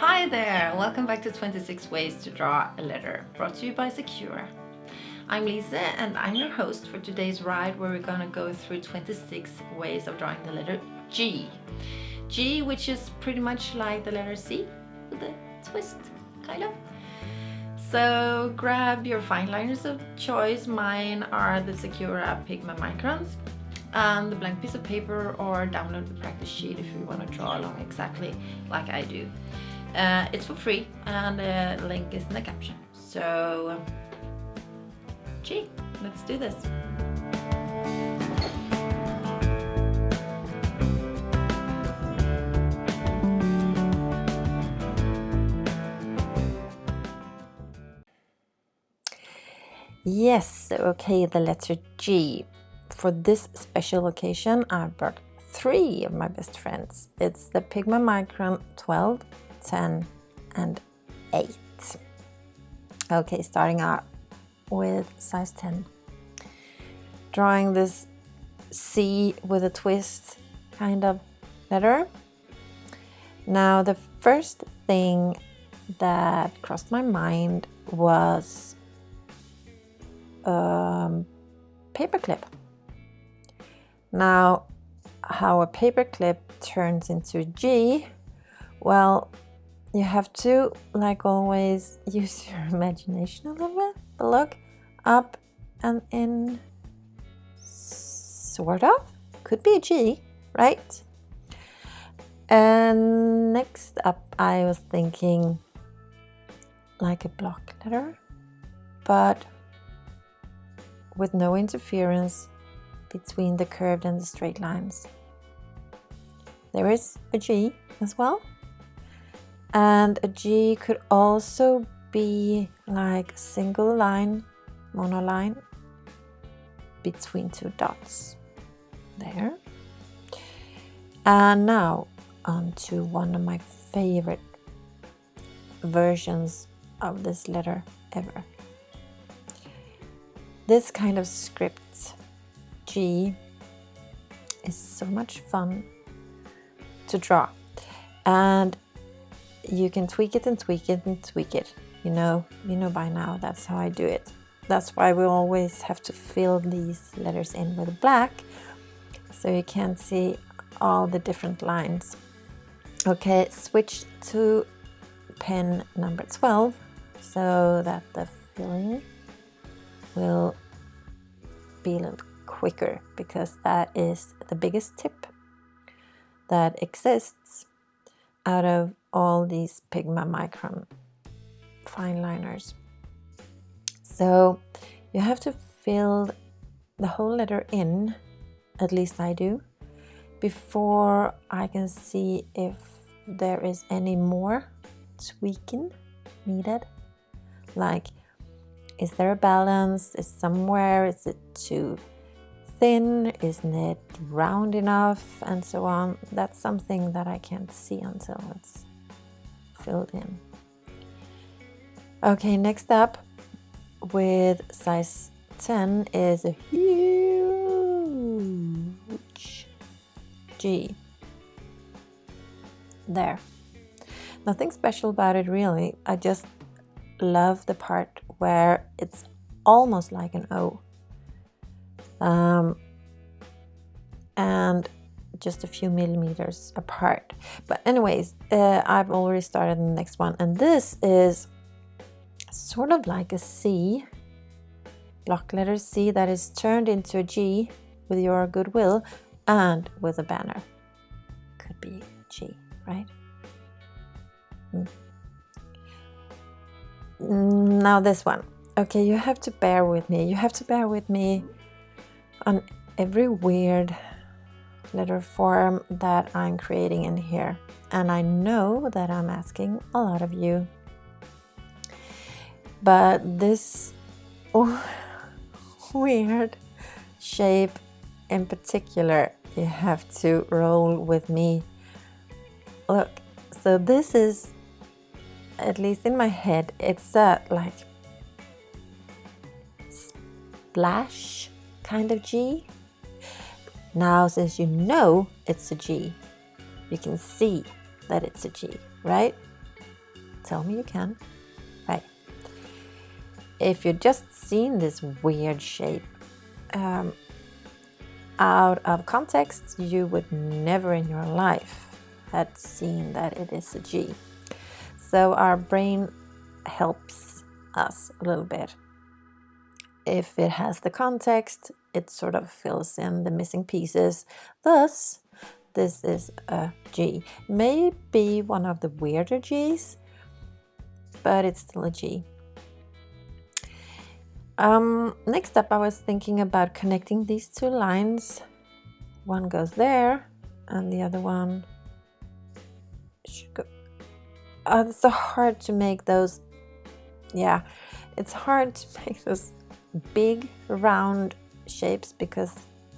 Hi there! Welcome back to 26 Ways to Draw a Letter, brought to you by Sakura. I'm Lisa and I'm your host for today's ride where we're gonna go through 26 ways of drawing the letter G. G, which is pretty much like the letter C with a twist, kind of. So grab your fine liners of choice. Mine are the Sakura Pigma Microns and the blank piece of paper, or download the practice sheet if you want to draw along exactly like I do. It's for free and the link is in the caption. So, gee, let's do this. Yes, okay, the letter G. For this special occasion, I brought 3 of my best friends. It's the Pigma Micron 12, 10 and 8. Okay, starting out with size 10. Drawing this C with a twist kind of letter. Now the first thing that crossed my mind was paperclip. Now how a paperclip turns into G, well, you have to, like always, use your imagination a little bit. But look, up and in, sort of. Could be a G, right? And next up, I was thinking like a block letter, but with no interference between the curved and the straight lines. There is a G as well. And a G could also be like a single line, monoline, between 2 dots. There. And now on to one of my favorite versions of this letter ever. This kind of script, G, is so much fun to draw. And you can tweak it and tweak it and tweak it. You know by now, that's how I do it. That's why we always have to fill these letters in with black, so you can't see all the different lines. Okay, switch to pen number 12 so that the filling will be a little quicker, because that is the biggest tip that exists out of all these Pigma Micron fine liners. So you have to fill the whole letter in, at least I do, before I can see if there is any more tweaking needed. Like, is there a balance? Is it too thin? Isn't it round enough? And so on. That's something that I can't see until it's filled in. Okay, next up with size 10 is a huge G. There. Nothing special about it really. I just love the part where it's almost like an O. And just a few millimeters apart. But anyways, I've already started the next one, and this is sort of like a C, block letter C, that is turned into a G with your goodwill and with a banner. Could be G, right? Now this one. Okay, you have to bear with me. You have to bear with me on every weird letter form that I'm creating in here. And I know that I'm asking a lot of you. But this weird shape in particular, you have to roll with me. Look, so this is, at least in my head, it's a like splash kind of G. Now, since you know it's a G, you can see that it's a G, right? tell me you can. Right. If you've just seen this weird shape out of context, you would never in your life had seen that it is a G. So our brain helps us a little bit. If it has the context, it sort of fills in the missing pieces. Thus, this is a G. Maybe one of the weirder Gs, but it's still a G. Next up, I was thinking about connecting these two lines. One goes there, and the other one should go. It's so hard to make those. Yeah, it's hard to make those big round shapes because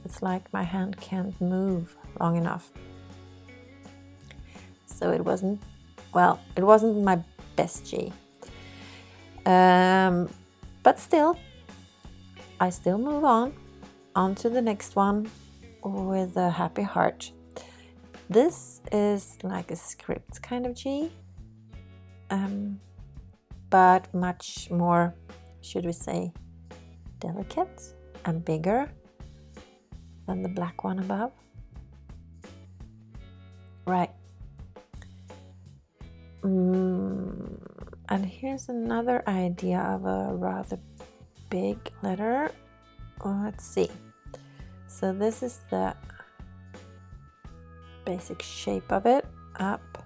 it's like my hand can't move long enough. So it wasn't my best G. But still, I still move on to the next one with a happy heart. This is like a script kind of G, but much more, should we say, delicate and bigger than the black one above. Right. And here's another idea of a rather big letter. Let's see. So this is the basic shape of it, up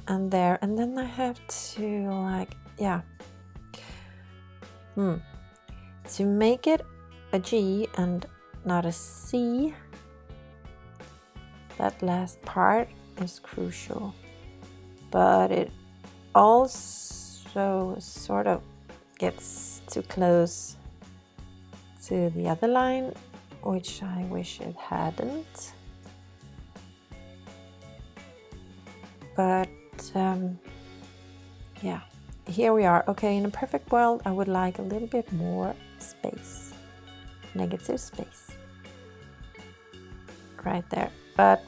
and there, and then I have to like, yeah, to make it a G and not a C. That last part is crucial, but it also sort of gets too close to the other line, which I wish it hadn't. But yeah, here we are. Okay, in a perfect world, I would like a little bit more space, negative space right there. But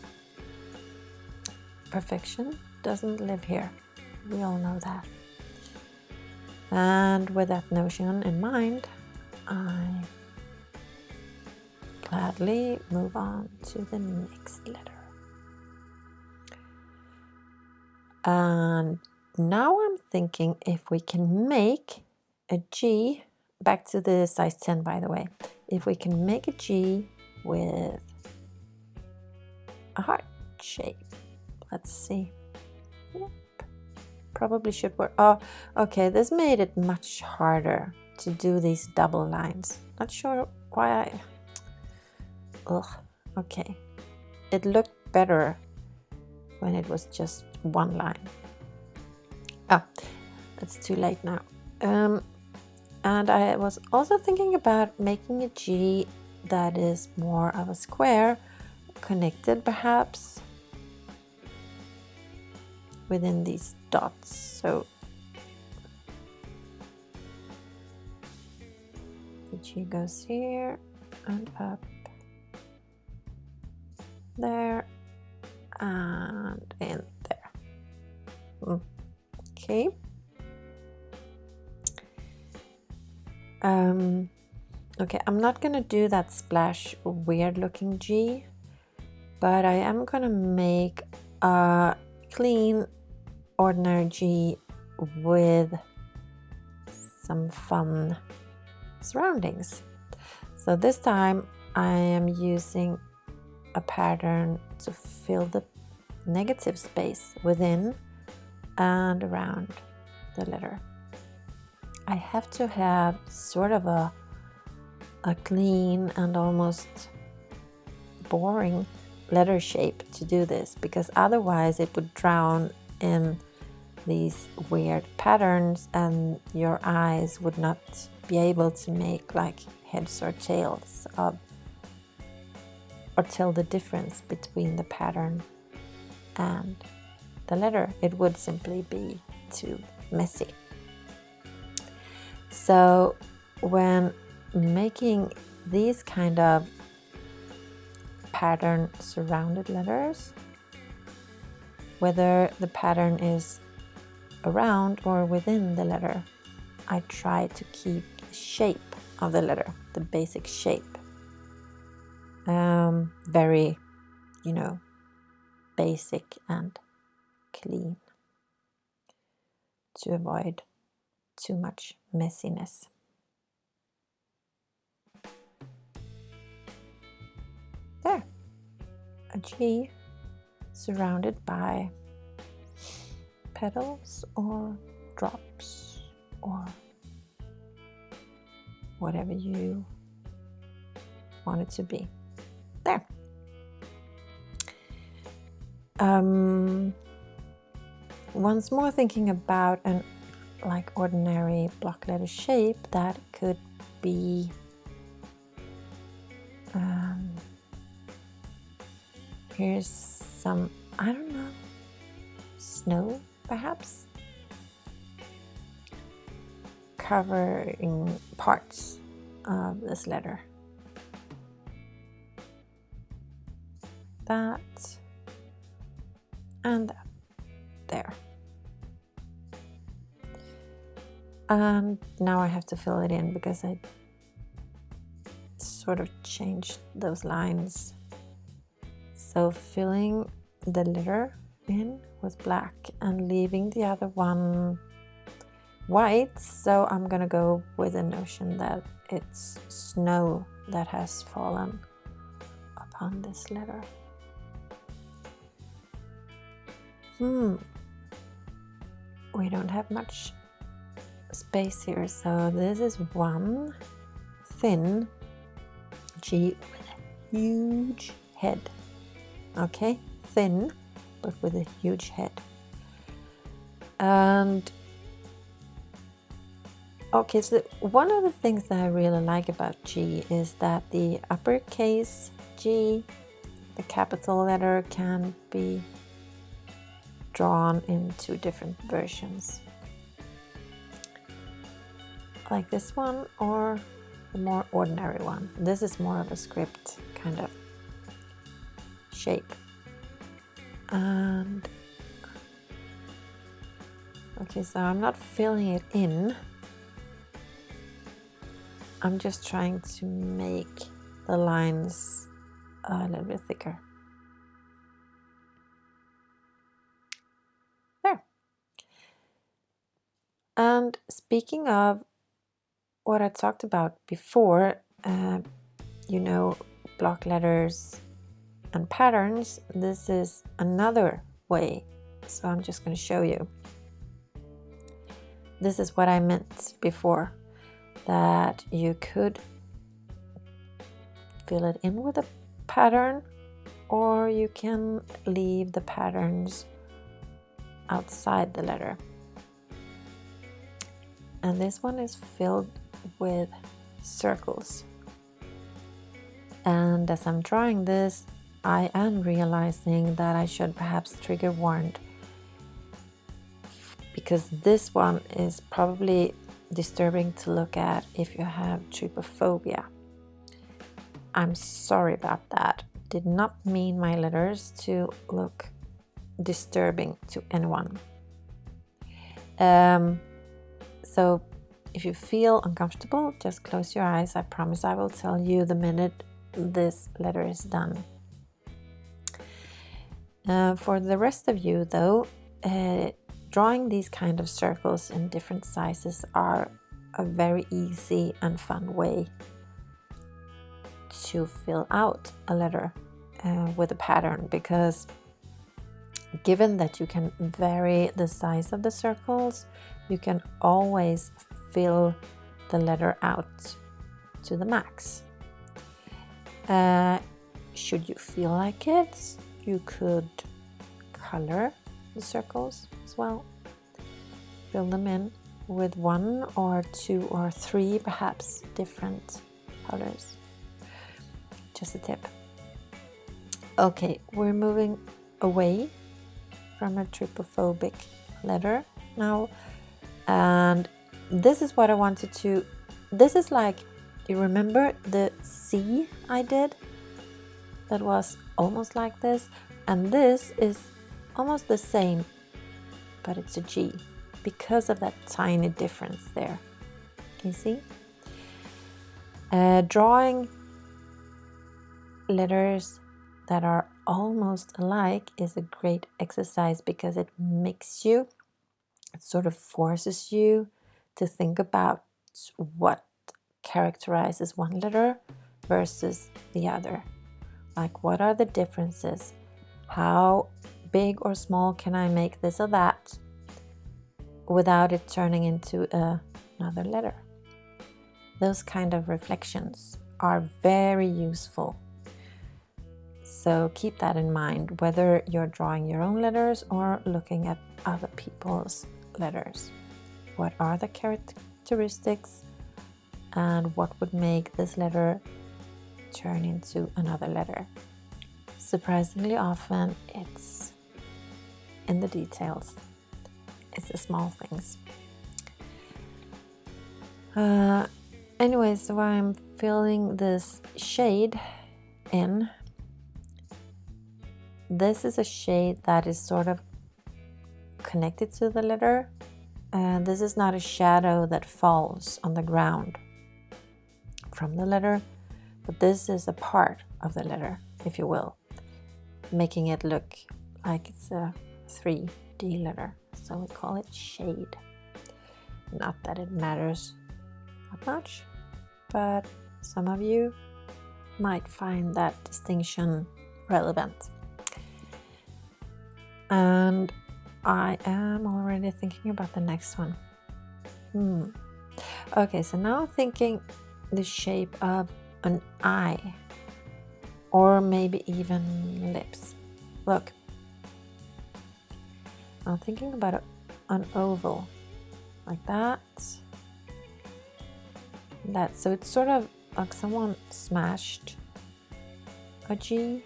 perfection doesn't live here. We all know that. And with that notion in mind, I gladly move on to the next letter. And now I'm thinking if we can make a G, back to the size 10 by the way, if we can make a G with a heart shape. Let's see. Yep. Probably should work. Oh, okay, this made it much harder to do these double lines. Not sure why okay. It looked better when it was just one line. It's too late now. And I was also thinking about making a G that is more of a square, connected perhaps within these dots. So the G goes here and up there and in there. Okay. Okay, I'm not gonna do that splash weird looking G, but I am gonna make a clean ordinary G with some fun surroundings. So this time I am using a pattern to fill the negative space within and around the letter. I have to have sort of a clean and almost boring letter shape to do this, because otherwise it would drown in these weird patterns and your eyes would not be able to make like heads or tails of, or tell the difference between the pattern and the letter. It would simply be too messy. So when making these kind of pattern surrounded letters, whether the pattern is around or within the letter. I try to keep the shape of the letter, the basic shape, very, basic and clean, to avoid too much messiness. There, a G surrounded by petals or drops or whatever you want it to be. There. Once more, thinking about an ordinary block letter shape that could be here's some, I don't know, snow perhaps, covering parts of this letter. That and that. There. And now I have to fill it in because I sort of changed those lines. So filling the letter in with black and leaving the other one white. So I'm gonna go with the notion that it's snow that has fallen upon this letter. We don't have much space here, so this is one thin G with a huge head. Okay, thin, but with a huge head. And okay, so one of the things that I really like about G is that the uppercase G, the capital letter, can be drawn in two different versions, like this one or the more ordinary one. This is more of a script kind of shape. And okay, so I'm not filling it in, I'm just trying to make the lines a little bit thicker. And speaking of what I talked about before, block letters and patterns, this is another way. So I'm just going to show you. This is what I meant before, that you could fill it in with a pattern, or you can leave the patterns outside the letter. And this one is filled with circles. And as I'm drawing this, I am realizing that I should perhaps trigger warned, because this one is probably disturbing to look at if you have trypophobia. I'm sorry about that. Did not mean my letters to look disturbing to anyone. So if you feel uncomfortable, just close your eyes. I promise I will tell you the minute this letter is done. For the rest of you though, drawing these kind of circles in different sizes are a very easy and fun way to fill out a letter with a pattern, because given that you can vary the size of the circles, you can always fill the letter out to the max. Should you feel like it, you could color the circles as well. Fill them in with 1 or 2 or 3 perhaps different colors. Just a tip. Okay, we're moving away from a trypophobic letter now, and this is what I wanted to, this is like, you remember the C I did that was almost like this, and this is almost the same, but it's a G because of that tiny difference there. Can you see? Drawing letters that are almost alike is a great exercise because it sort of forces you to think about what characterizes one letter versus the other. Like, what are the differences? How big or small can I make this or that without it turning into another letter? Those kind of reflections are very useful. So keep that in mind, whether you're drawing your own letters or looking at other people's letters. What are the characteristics and what would make this letter turn into another letter? Surprisingly often, it's in the details. It's the small things. Anyway, so I'm filling this shade in. This is a shade that is sort of connected to the letter. And this is not a shadow that falls on the ground from the letter, but this is a part of the letter, if you will, making it look like it's a 3D letter. So we call it shade. Not that it matters that much, but some of you might find that distinction relevant. And I am already thinking about the next one. Okay, so now I'm thinking the shape of an eye, or maybe even lips. Look, I'm thinking about an oval, like that. So it's sort of like someone smashed a G,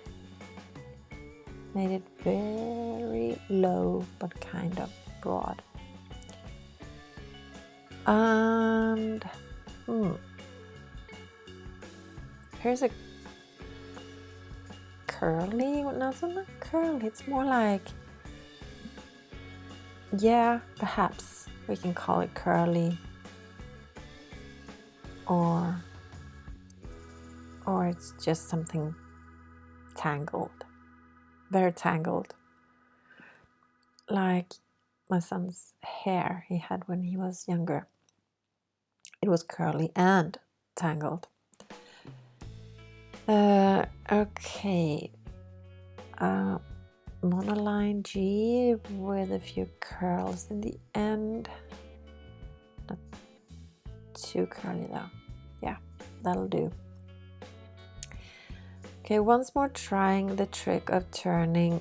made it very low but kind of broad. And here's a curly, no, it's not curly, it's more like, yeah, perhaps we can call it curly, or it's just something tangled, very tangled, like my son's hair he had when he was younger. It was curly and tangled. Okay, monoline G with a few curls in the end. Not too curly though. Yeah, that'll do. Okay, once more trying the trick of turning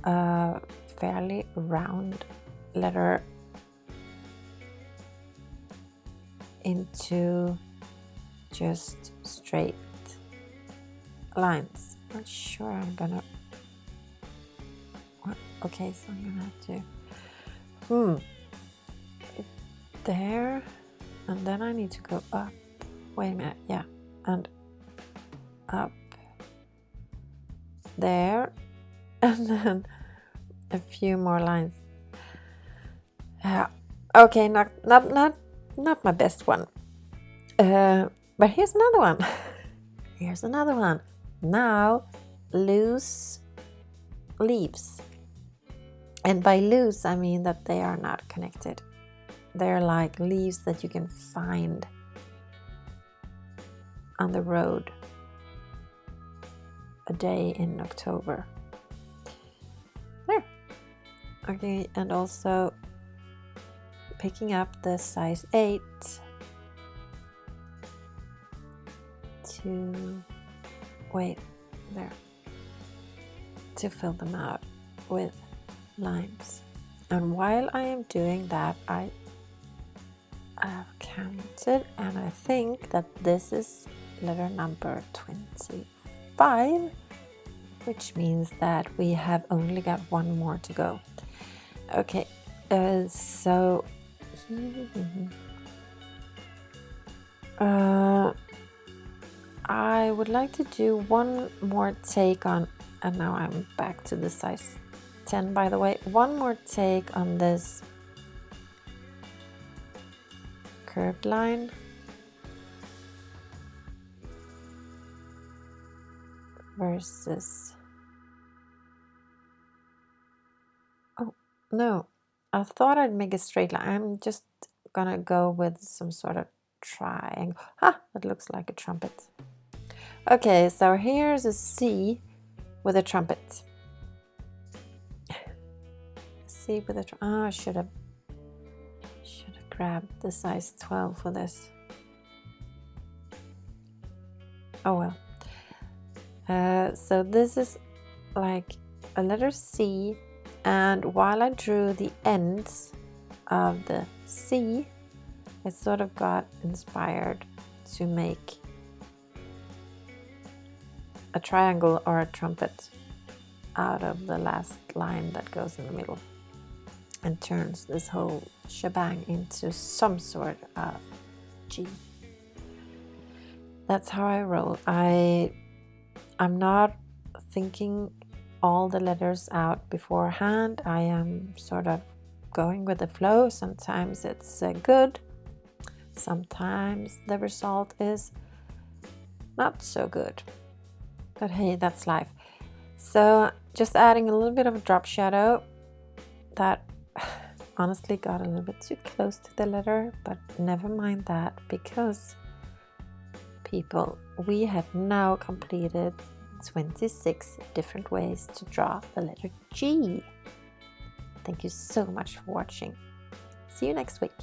a fairly round letter into just straight lines. Not sure I'm gonna. Okay, so I'm gonna have to. There, and then I need to go up. Wait a minute, yeah, and up. There, and then a few more lines. Yeah. Okay, not my best one. But here's another one. Here's another one. Now, loose leaves. And by loose, I mean that they are not connected. They're like leaves that you can find on the road a day in October. There. Okay, and also picking up the size 8 to fill them out with lines. And while I am doing that, I have counted, and I think that this is letter number 25, which means that we have only got one more to go. Okay, so I would like to do one more take on, and now I'm back to the size 10, by the way. One more take on this curved line. Versus, oh no, I thought I'd make a straight line. I'm just gonna go with some sort of triangle. Ah, that looks like a trumpet. Okay, so here's a C with a trumpet. C with a I should have grabbed the size 12 for this. Oh well. So this is like a letter C, and while I drew the ends of the C, I sort of got inspired to make a triangle or a trumpet out of the last line that goes in the middle and turns this whole shebang into some sort of G. That's how I roll. I'm not thinking all the letters out beforehand. I am sort of going with the flow. Sometimes it's good. Sometimes the result is not so good. But hey, that's life. So just adding a little bit of a drop shadow that honestly got a little bit too close to the letter, but never mind that, because people, we have now completed 26 different ways to draw the letter G. Thank you so much for watching. See you next week.